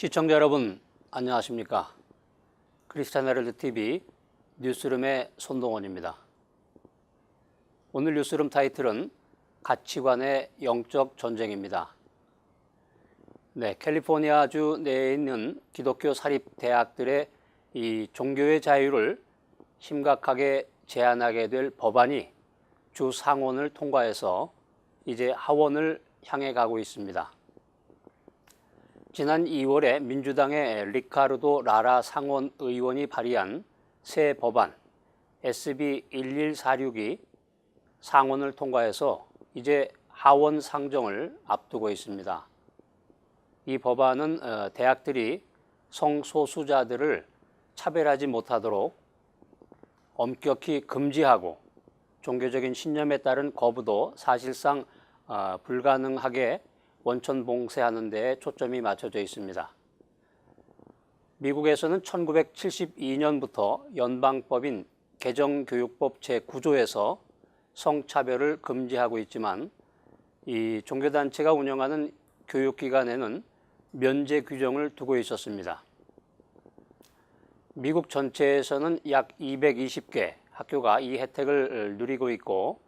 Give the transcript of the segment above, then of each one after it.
시청자 여러분 안녕하십니까? 크리스찬 헤럴드 TV 뉴스룸의 손동원입니다. 오늘 뉴스룸 타이틀은 가치관의 영적 전쟁입니다. 캘리포니아주 내에 있는 기독교 사립 대학들의 이 종교의 자유를 심각하게 제한하게 될 법안이 주 상원을 통과해서 이제 하원을 향해 가고 있습니다. 지난 2월에 민주당의 리카르도 라라 상원 의원이 발의한 새 법안 SB 1146이 상원을 통과해서 이제 하원 상정을 앞두고 있습니다. 이 법안은 대학들이 성소수자들을 차별하지 못하도록 엄격히 금지하고 종교적인 신념에 따른 거부도 사실상 불가능하게 원천 봉쇄하는 데에 초점이 맞춰져 있습니다. 미국에서는 1972년부터 연방법인 개정교육법 제9조에서 성차별을 금지하고 있지만 이 종교단체가 운영하는 교육기관에는 면제 규정을 두고 있었습니다. 미국 전체에서는 약 220개 학교가 이 혜택을 누리고 있고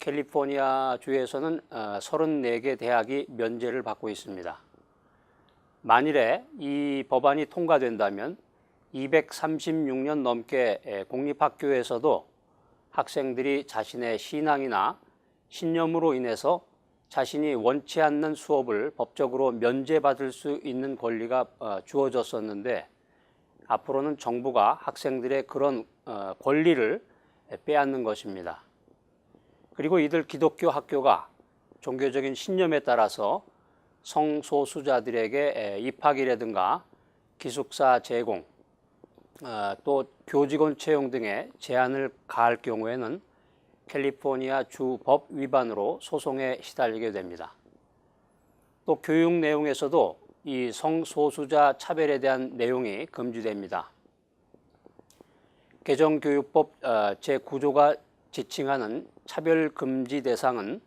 캘리포니아 주에서는 34개 대학이 면제를 받고 있습니다. 만일에 이 법안이 통과된다면 236년 넘게 공립학교에서도 학생들이 자신의 신앙이나 신념으로 인해서 자신이 원치 않는 수업을 법적으로 면제받을 수 있는 권리가 주어졌었는데 앞으로는 정부가 학생들의 그런 권리를 빼앗는 것입니다. 그리고 이들 기독교 학교가 종교적인 신념에 따라서 성소수자들에게 입학이라든가 기숙사 제공, 또 교직원 채용 등의 제한을 가할 경우에는 캘리포니아 주 법 위반으로 소송에 시달리게 됩니다. 또 교육 내용에서도 이 성소수자 차별에 대한 내용이 금지됩니다. 개정교육법 제9조가 지칭하는 차별금지 대상은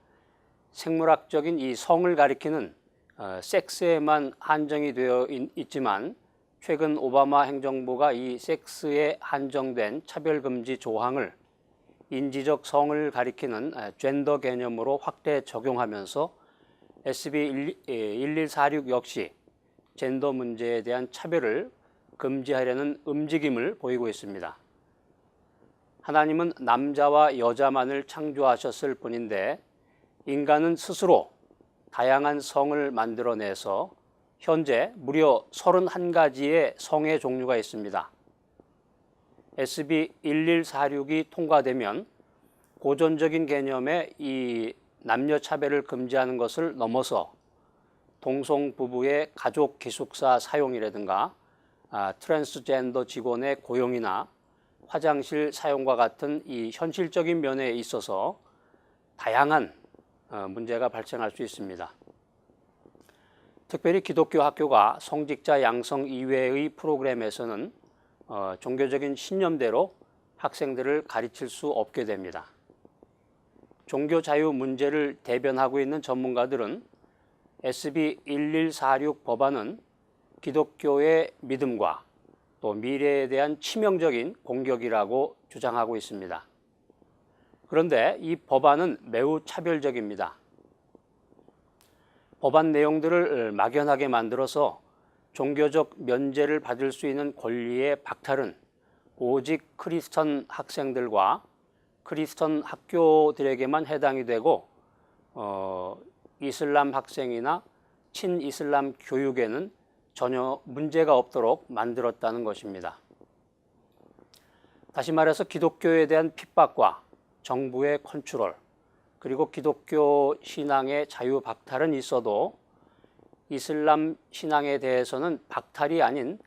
생물학적인 이 성을 가리키는 섹스에만 한정이 되어 있지만 최근 오바마 행정부가 이 섹스에 한정된 차별금지 조항을 인지적 성을 가리키는 젠더 개념으로 확대 적용하면서 SB 1146 역시 젠더 문제에 대한 차별을 금지하려는 움직임을 보이고 있습니다. 하나님은 남자와 여자만을 창조하셨을 뿐인데 인간은 스스로 다양한 성을 만들어내서 현재 무려 31가지의 성의 종류가 있습니다. SB 1146이 통과되면 고전적인 개념의 이 남녀 차별을 금지하는 것을 넘어서 동성 부부의 가족 기숙사 사용이라든가 트랜스젠더 직원의 고용이나 화장실 사용과 같은 이 현실적인 면에 있어서 다양한 문제가 발생할 수 있습니다. 특별히 기독교 학교가 성직자 양성 이외의 프로그램에서는 종교적인 신념대로 학생들을 가르칠 수 없게 됩니다. 종교 자유 문제를 대변하고 있는 전문가들은 SB 1146 법안은 기독교의 믿음과 또 미래에 대한 치명적인 공격이라고 주장하고 있습니다. 그런데 이 법안은 매우 차별적입니다. 법안 내용들을 막연하게 만들어서 종교적 면제를 받을 수 있는 권리의 박탈은 오직 크리스천 학생들과 크리스천 학교들에게만 해당이 되고 이슬람 학생이나 친이슬람 교육에는 전혀 문제가 없도록 만들었다는 것입니다. 다시 말해서 기독교에 대한 핍박과 정부의 컨트롤, 그리고 기독교 신앙의 자유 박탈은 있어도 이슬람 신앙에 대해서는 박탈이 아닌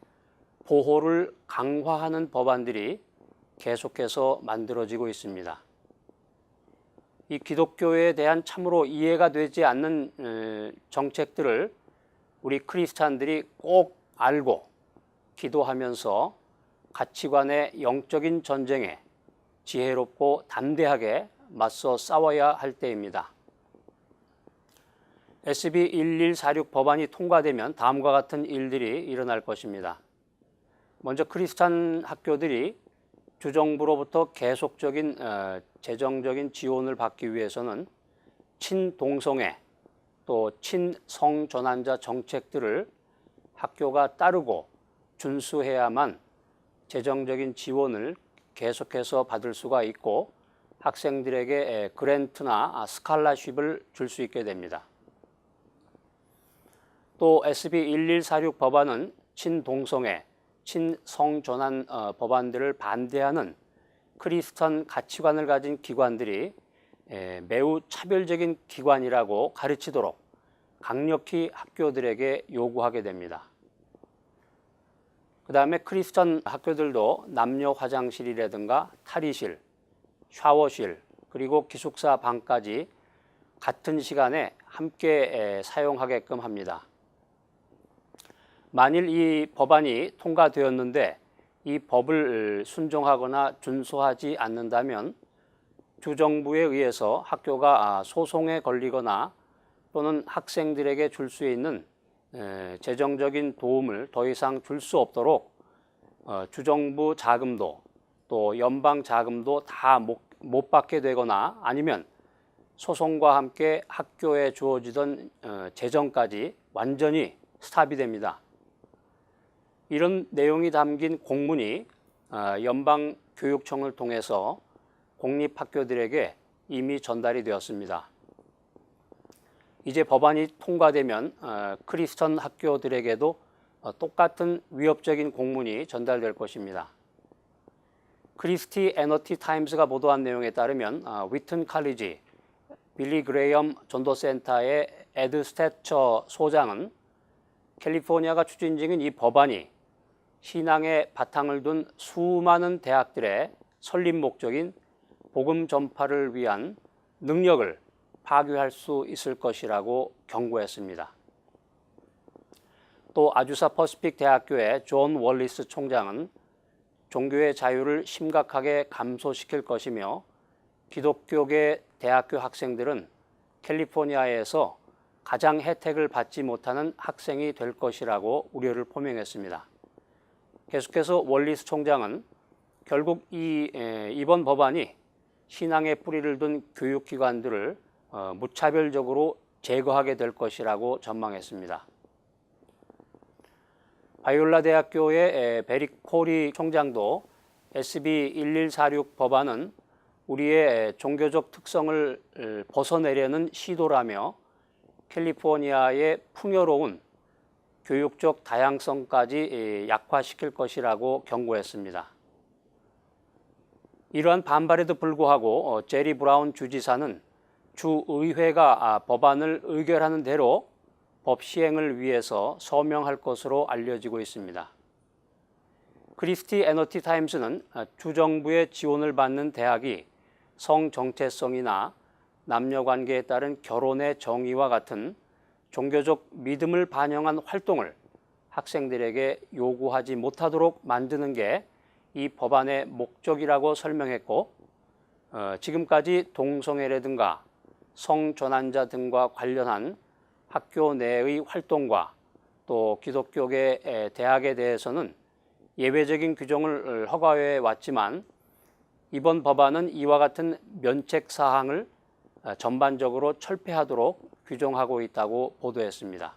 보호를 강화하는 법안들이 계속해서 만들어지고 있습니다. 이 기독교에 대한 참으로 이해가 되지 않는 정책들을 우리 크리스찬들이 꼭 알고 기도하면서 가치관의 영적인 전쟁에 지혜롭고 담대하게 맞서 싸워야 할 때입니다. SB 1146 법안이 통과되면 다음과 같은 일들이 일어날 것입니다. 먼저 크리스찬 학교들이 주정부로부터 계속적인 재정적인 지원을 받기 위해서는 친동성애 또 친성전환자 정책들을 학교가 따르고 준수해야만 재정적인 지원을 계속해서 받을 수가 있고 학생들에게 그랜트나 스칼라쉽을 줄 수 있게 됩니다. 또 SB 1146 법안은 친동성애, 친성전환 법안들을 반대하는 크리스천 가치관을 가진 기관들이 매우 차별적인 기관이라고 가르치도록 강력히 학교들에게 요구하게 됩니다. 그 다음에 크리스천 학교들도 남녀 화장실이라든가 탈의실, 샤워실, 그리고 기숙사 방까지 같은 시간에 함께 사용하게끔 합니다. 만일 이 법안이 통과되었는데 이 법을 순종하거나 준수하지 않는다면 주정부에 의해서 학교가 소송에 걸리거나 또는 학생들에게 줄 수 있는 재정적인 도움을 더 이상 줄 수 없도록 주정부 자금도 또 연방 자금도 다 못 받게 되거나 아니면 소송과 함께 학교에 주어지던 재정까지 완전히 스탑이 됩니다. 이런 내용이 담긴 공문이 연방교육청을 통해서 공립학교들에게 이미 전달이 되었습니다. 이제 법안이 통과되면 크리스천 학교들에게도 똑같은 위협적인 공문이 전달될 것입니다. 크리스티 에너티 타임스가 보도한 내용에 따르면 위튼 칼리지 빌리 그레이엄 전도센터의 에드 스태처 소장은 캘리포니아가 추진 중인 이 법안이 신앙의 바탕을 둔 수많은 대학들의 설립 목적인 복음 전파를 위한 능력을 파괴할 수 있을 것이라고 경고했습니다. 또 아주사 퍼시픽 대학교의 존 월리스 총장은 종교의 자유를 심각하게 감소시킬 것이며 기독교계 대학교 학생들은 캘리포니아에서 가장 혜택을 받지 못하는 학생이 될 것이라고 우려를 표명했습니다. 계속해서 월리스 총장은 결국 이번 법안이 신앙의 뿌리를 둔 교육기관들을 무차별적으로 제거하게 될 것이라고 전망했습니다. 바이올라 대학교의 베릭 코리 총장도 SB 1146 법안은 우리의 종교적 특성을 벗어내려는 시도라며 캘리포니아의 풍요로운 교육적 다양성까지 약화시킬 것이라고 경고했습니다. 이러한 반발에도 불구하고 제리 브라운 주지사는 주의회가 법안을 의결하는 대로 법 시행을 위해서 서명할 것으로 알려지고 있습니다. 크리스티 에너티 타임스는 주정부의 지원을 받는 대학이 성 정체성이나 남녀관계에 따른 결혼의 정의와 같은 종교적 믿음을 반영한 활동을 학생들에게 요구하지 못하도록 만드는 게 이 법안의 목적이라고 설명했고 지금까지 동성애라든가 성전환자 등과 관련한 학교 내의 활동과 또 기독교계 대학에 대해서는 예외적인 규정을 허가해 왔지만 이번 법안은 이와 같은 면책 사항을 전반적으로 철폐하도록 규정하고 있다고 보도했습니다.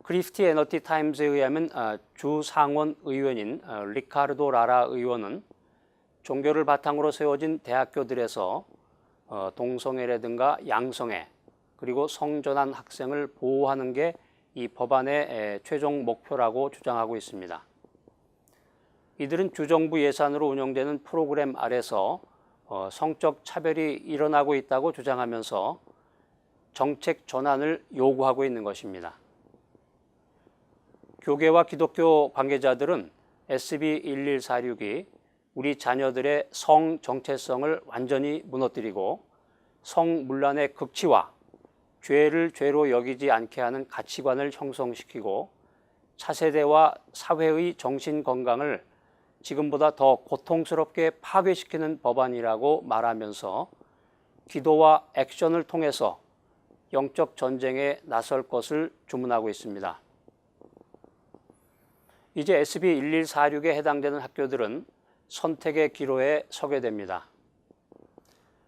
크리스티 에너티 타임스에 의하면 주 상원 의원인 리카르도 라라 의원은 종교를 바탕으로 세워진 대학교들에서 동성애라든가 양성애 그리고 성전환 학생을 보호하는 게 이 법안의 최종 목표라고 주장하고 있습니다. 이들은 주정부 예산으로 운영되는 프로그램 아래서 성적 차별이 일어나고 있다고 주장하면서 정책 전환을 요구하고 있는 것입니다. 교계와 기독교 관계자들은 SB 1146이 우리 자녀들의 성 정체성을 완전히 무너뜨리고 성문란의 극치와 죄를 죄로 여기지 않게 하는 가치관을 형성시키고 차세대와 사회의 정신 건강을 지금보다 더 고통스럽게 파괴시키는 법안이라고 말하면서 기도와 액션을 통해서 영적 전쟁에 나설 것을 주문하고 있습니다. 이제 SB1146에 해당되는 학교들은 선택의 기로에 서게 됩니다.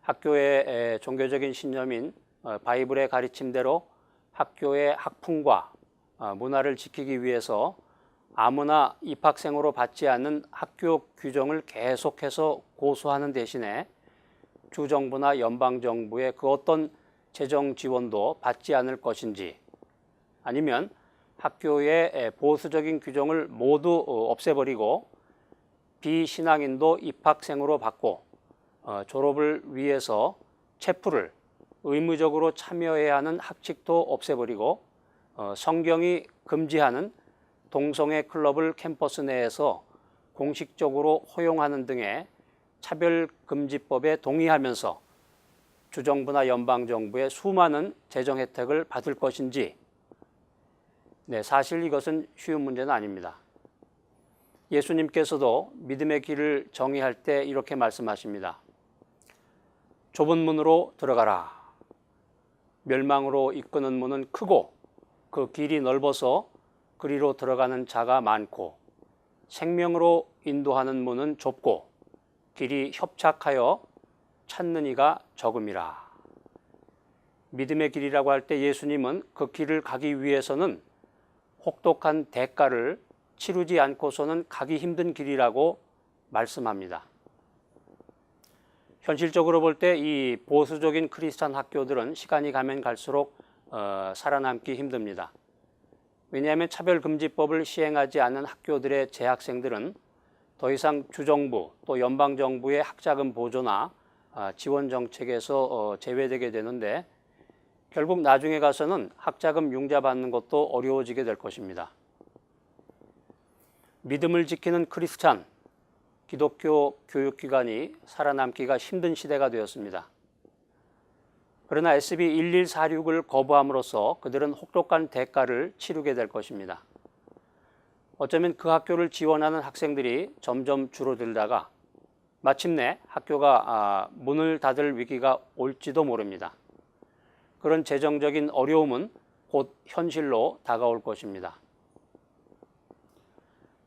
학교의 종교적인 신념인 바이블의 가르침대로 학교의 학풍과 문화를 지키기 위해서 아무나 입학생으로 받지 않는 학교 규정을 계속해서 고수하는 대신에 주정부나 연방정부의 그 어떤 재정 지원도 받지 않을 것인지, 아니면 학교의 보수적인 규정을 모두 없애버리고 비신앙인도 입학생으로 받고 졸업을 위해서 체프를 의무적으로 참여해야 하는 학칙도 없애버리고 성경이 금지하는 동성애 클럽을 캠퍼스 내에서 공식적으로 허용하는 등의 차별금지법에 동의하면서 주정부나 연방정부의 수많은 재정 혜택을 받을 것인지, 사실 이것은 쉬운 문제는 아닙니다. 예수님께서도 믿음의 길을 정의할 때 이렇게 말씀하십니다. 좁은 문으로 들어가라. 멸망으로 이끄는 문은 크고 그 길이 넓어서 그리로 들어가는 자가 많고 생명으로 인도하는 문은 좁고 길이 협착하여 찾는 이가 적음이라. 믿음의 길이라고 할 때 예수님은 그 길을 가기 위해서는 혹독한 대가를 치르지 않고서는 가기 힘든 길이라고 말씀합니다. 현실적으로 볼 때 이 보수적인 크리스찬 학교들은 시간이 가면 갈수록 살아남기 힘듭니다. 왜냐하면 차별금지법을 시행하지 않는 학교들의 재학생들은 더 이상 주정부 또 연방정부의 학자금 보조나 지원 정책에서 제외되게 되는데, 결국 나중에 가서는 학자금 융자받는 것도 어려워지게 될 것입니다. 믿음을 지키는 크리스찬, 기독교 교육기관이 살아남기가 힘든 시대가 되었습니다. 그러나 SB1146을 거부함으로써 그들은 혹독한 대가를 치르게 될 것입니다. 어쩌면 그 학교를 지원하는 학생들이 점점 줄어들다가 마침내 학교가 문을 닫을 위기가 올지도 모릅니다. 그런 재정적인 어려움은 곧 현실로 다가올 것입니다.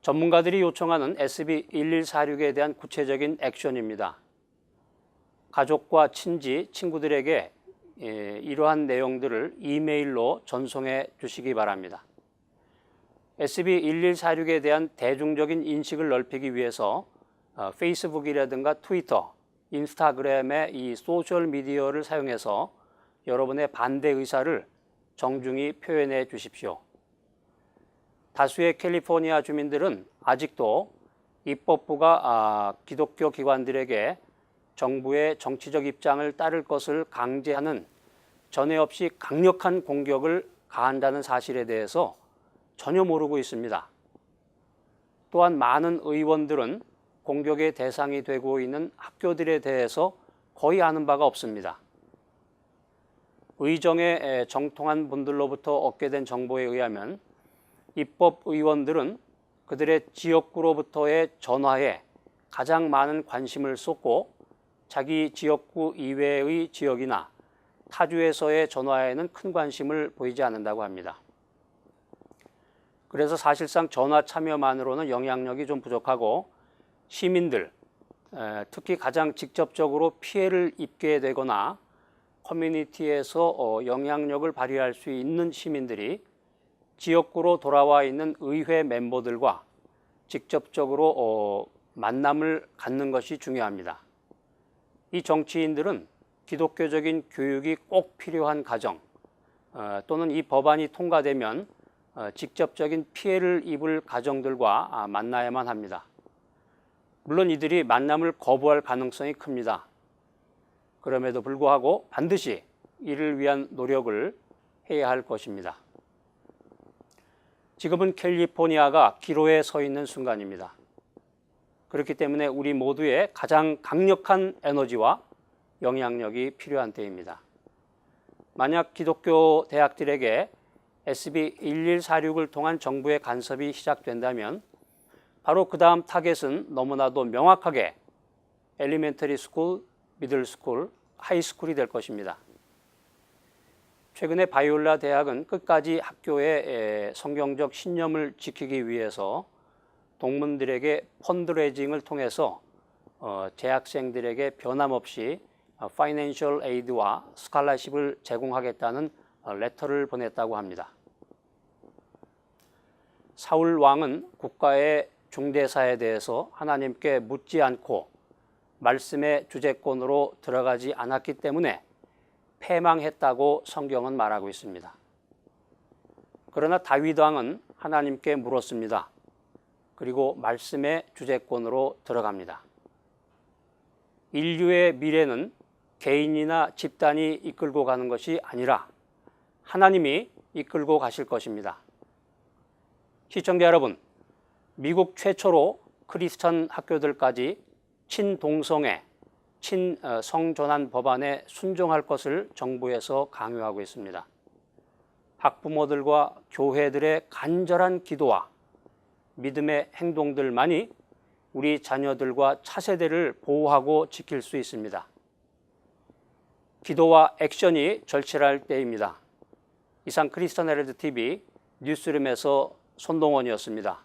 전문가들이 요청하는 SB1146에 대한 구체적인 액션입니다. 가족과 친지, 친구들에게 이러한 내용들을 이메일로 전송해 주시기 바랍니다. SB1146에 대한 대중적인 인식을 넓히기 위해서 페이스북이라든가 트위터, 인스타그램의 이 소셜미디어를 사용해서 여러분의 반대 의사를 정중히 표현해 주십시오. 다수의 캘리포니아 주민들은 아직도 입법부가 기독교 기관들에게 정부의 정치적 입장을 따를 것을 강제하는 전에 없이 강력한 공격을 가한다는 사실에 대해서 전혀 모르고 있습니다. 또한 많은 의원들은 공격의 대상이 되고 있는 학교들에 대해서 거의 아는 바가 없습니다. 의정에 정통한 분들로부터 얻게 된 정보에 의하면 입법 의원들은 그들의 지역구로부터의 전화에 가장 많은 관심을 쏟고 자기 지역구 이외의 지역이나 타주에서의 전화에는 큰 관심을 보이지 않는다고 합니다. 그래서 사실상 전화 참여만으로는 영향력이 좀 부족하고 시민들, 특히 가장 직접적으로 피해를 입게 되거나 커뮤니티에서 영향력을 발휘할 수 있는 시민들이 지역구로 돌아와 있는 의회 멤버들과 직접적으로 만남을 갖는 것이 중요합니다. 이 정치인들은 기독교적인 교육이 꼭 필요한 가정 또는 이 법안이 통과되면 직접적인 피해를 입을 가정들과 만나야만 합니다. 물론 이들이 만남을 거부할 가능성이 큽니다. 그럼에도 불구하고 반드시 이를 위한 노력을 해야 할 것입니다. 지금은 캘리포니아가 기로에 서 있는 순간입니다. 그렇기 때문에 우리 모두의 가장 강력한 에너지와 영향력이 필요한 때입니다. 만약 기독교 대학들에게 SB1146을 통한 정부의 간섭이 시작된다면 바로 그 다음 타겟은 너무나도 명확하게 엘리멘터리 스쿨, 미들 스쿨, 하이 스쿨이 될 것입니다. 최근에 바이올라 대학은 끝까지 학교의 성경적 신념을 지키기 위해서 동문들에게 펀드레이징을 통해서 재학생들에게 변함없이 파이낸셜 에이드와 스칼라십을 제공하겠다는 레터를 보냈다고 합니다. 사울 왕은 국가의 중대사에 대해서 하나님께 묻지 않고 말씀의 주재권으로 들어가지 않았기 때문에 패망했다고 성경은 말하고 있습니다. 그러나 다윗 왕은 하나님께 물었습니다. 그리고 말씀의 주재권으로 들어갑니다. 인류의 미래는 개인이나 집단이 이끌고 가는 것이 아니라 하나님이 이끌고 가실 것입니다. 시청자 여러분, 미국 최초로 크리스천 학교들까지 친동성애, 친성전환 법안에 순종할 것을 정부에서 강요하고 있습니다. 학부모들과 교회들의 간절한 기도와 믿음의 행동들만이 우리 자녀들과 차세대를 보호하고 지킬 수 있습니다. 기도와 액션이 절실할 때입니다. 이상 크리스천 헤럴드 TV 뉴스룸에서 손동원이었습니다.